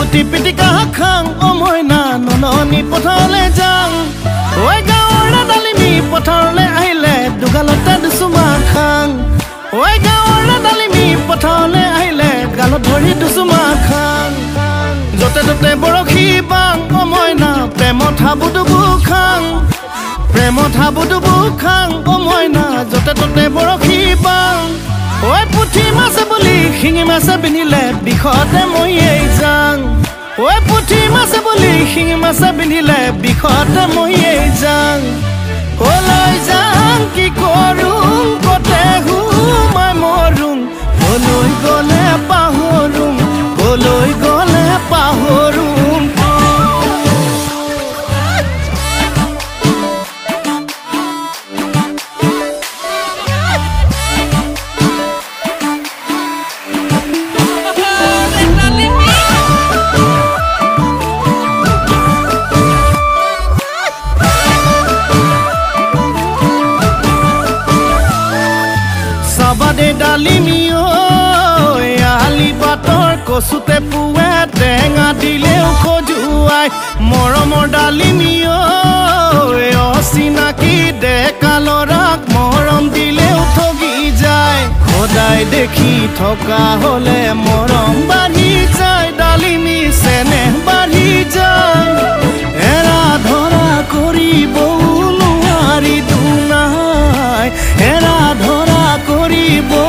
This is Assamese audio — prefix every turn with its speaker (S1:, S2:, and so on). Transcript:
S1: লুটি পিটিকা খাং ও মইনা নননি পথাৰলে যাং ঐ গাঁৱৰ ডালিমি পথাৰলে আহিলে দুগালতে দুচুমা খাং ঐ গাঁৱৰ ডালিমি পথাৰলে আহিলে গালত ধৰি দুচুমা খাং যতে ততে বৰশী বাং ও মইনা প্ৰেমত হাবুডুবু খাং প্ৰেমত হাবুডুবু খাং ও মইনা যতে ততে বৰশী বাং ঐ পুঠি মাছে বুলি শিঙি মাছে পিন্ধিলে বিষতে মৰিয়েই যাং ঐ পুঠি মাছে বুলি শিঙি মাছে পিন্ধিলে বিষতে মৰিয়েই যাং কলৈ যাং কি কৰোঁ কতে সোমাই মৰোঁ কলৈ গ'লে পাহৰোঁ কলৈ গ'লে পাহৰোঁ বাদে ডালিমি আলি পাতৰ কচুতে পুৱে টেঙা দিলেও খজুৱাই মৰমৰ ডালিমি অচিনাকি ডেকা ল'ৰাক মৰম দিলেও ঠগি যায় সদায় দেখি থকা হ'লে মৰম বাঢ়ি যায় ডালিমি চেনেহ বাঢ়ি যায় এৰা ধৰা কৰিবও নোৱাৰি দুনাই এৰা ধৰা কৰিবও